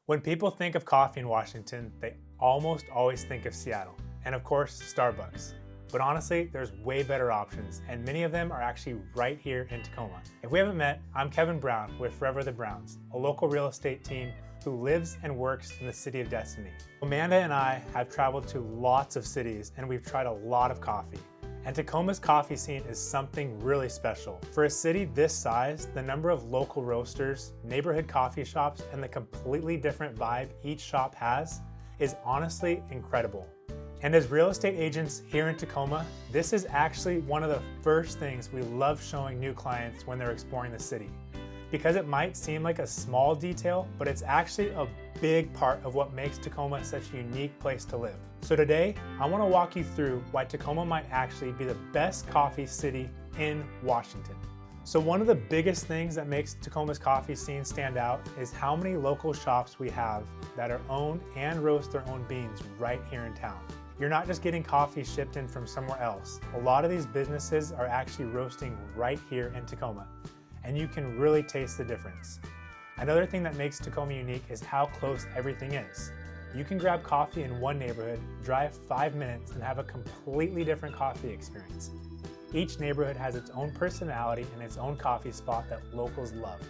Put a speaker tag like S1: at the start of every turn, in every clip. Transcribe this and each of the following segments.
S1: When people think of coffee in Washington, they almost always think of Seattle, and of course, Starbucks. But honestly, there's way better options, and many of them are actually right here in Tacoma. If we haven't met, I'm Kevin Brown with Forever the Browns, a local real estate team who lives and works in the City of Destiny. Amanda and I have traveled to lots of cities, and we've tried a lot of coffee. And Tacoma's coffee scene is something really special. For a city this size, the number of local roasters, neighborhood coffee shops, and the completely different vibe each shop has is honestly incredible. And as real estate agents here in Tacoma, this is actually one of the first things we love showing new clients when they're exploring the city. Because it might seem like a small detail, but it's actually a big part of what makes Tacoma such a unique place to live. So today, I want to walk you through why Tacoma might actually be the best coffee city in Washington. So one of the biggest things that makes Tacoma's coffee scene stand out is how many local shops we have that are owned and roast their own beans right here in town. You're not just getting coffee shipped in from somewhere else. A lot of these businesses are actually roasting right here in Tacoma, and you can really taste the difference. Another thing that makes Tacoma unique is how close everything is. You can grab coffee in one neighborhood, drive 5 minutes, and have a completely different coffee experience. Each neighborhood has its own personality and its own coffee spot that locals love.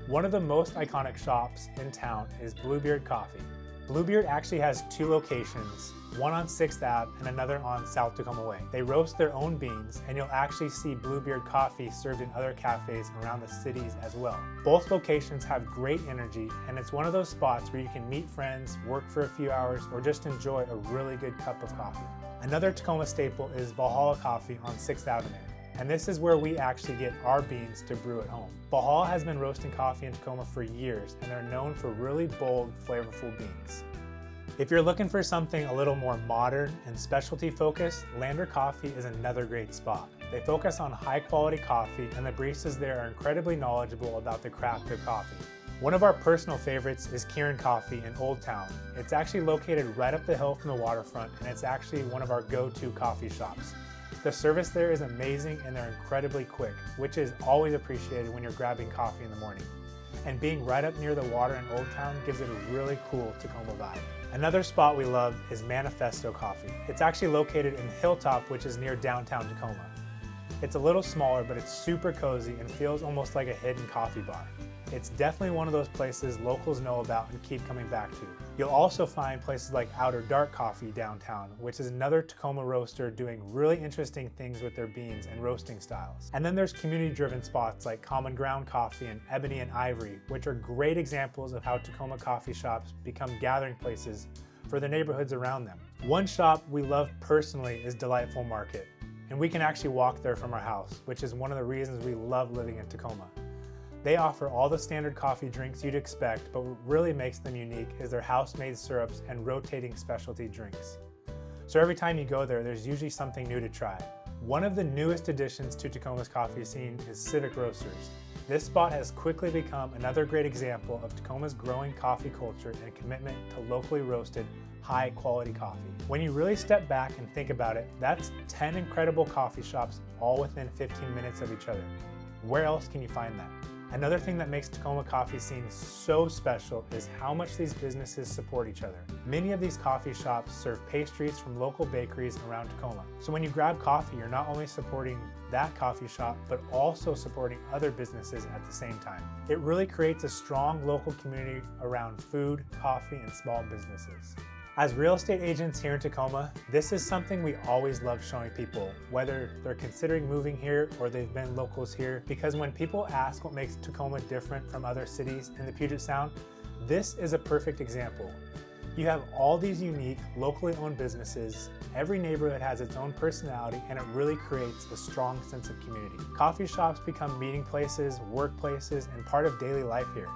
S1: One of the most iconic shops in town is Bluebeard Coffee. Bluebeard actually has 2 locations, one on 6th Ave and another on South Tacoma Way. They roast their own beans, and you'll actually see Bluebeard Coffee served in other cafes around the cities as well. Both locations have great energy, and it's one of those spots where you can meet friends, work for a few hours, or just enjoy a really good cup of coffee. Another Tacoma staple is Valhalla Coffee on 6th Avenue. And this is where we actually get our beans to brew at home. Valhalla has been roasting coffee in Tacoma for years, and they're known for really bold, flavorful beans. If you're looking for something a little more modern and specialty focused, Lander Coffee is another great spot. They focus on high quality coffee, and the baristas there are incredibly knowledgeable about the craft of coffee. One of our personal favorites is Curran Coffee in Old Town. It's actually located right up the hill from the waterfront, and it's actually one of our go-to coffee shops. The service there is amazing, and they're incredibly quick, which is always appreciated when you're grabbing coffee in the morning. And being right up near the water in Old Town gives it a really cool Tacoma vibe. Another spot we love is Manifesto Coffee. It's actually located in Hilltop, which is near downtown Tacoma. It's a little smaller, but it's super cozy and feels almost like a hidden coffee bar. It's definitely one of those places locals know about and keep coming back to. You'll also find places like Outer Dark Coffee downtown, which is another Tacoma roaster doing really interesting things with their beans and roasting styles. And then there's community-driven spots like Common Ground Coffee and Ebony and Ivory, which are great examples of how Tacoma coffee shops become gathering places for the neighborhoods around them. One shop we love personally is Delightful Market, and we can actually walk there from our house, which is one of the reasons we love living in Tacoma. They offer all the standard coffee drinks you'd expect, but what really makes them unique is their house-made syrups and rotating specialty drinks. So every time you go there, there's usually something new to try. One of the newest additions to Tacoma's coffee scene is Civic Roasters. This spot has quickly become another great example of Tacoma's growing coffee culture and commitment to locally roasted, high-quality coffee. When you really step back and think about it, that's 10 incredible coffee shops all within 15 minutes of each other. Where else can you find that? Another thing that makes Tacoma coffee scene so special is how much these businesses support each other. Many of these coffee shops serve pastries from local bakeries around Tacoma. So when you grab coffee, you're not only supporting that coffee shop, but also supporting other businesses at the same time. It really creates a strong local community around food, coffee, and small businesses. As real estate agents here in Tacoma, this is something we always love showing people, whether they're considering moving here or they've been locals here, because when people ask what makes Tacoma different from other cities in the Puget Sound, this is a perfect example. You have all these unique, locally owned businesses, every neighborhood has its own personality, and it really creates a strong sense of community. Coffee shops become meeting places, workplaces, and part of daily life here.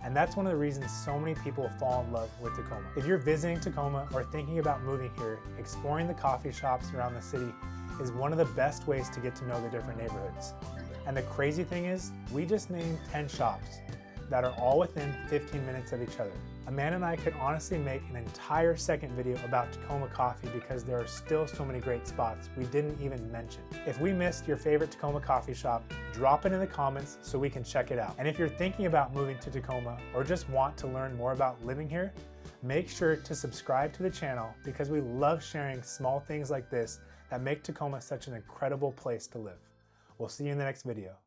S1: And that's one of the reasons so many people fall in love with Tacoma. If you're visiting Tacoma or thinking about moving here, exploring the coffee shops around the city is one of the best ways to get to know the different neighborhoods. And the crazy thing is, we just named 10 shops that are all within 15 minutes of each other. Amanda and I could honestly make an entire second video about Tacoma coffee because there are still so many great spots we didn't even mention. If we missed your favorite Tacoma coffee shop, drop it in the comments so we can check it out. And if you're thinking about moving to Tacoma or just want to learn more about living here, make sure to subscribe to the channel because we love sharing small things like this that make Tacoma such an incredible place to live. We'll see you in the next video.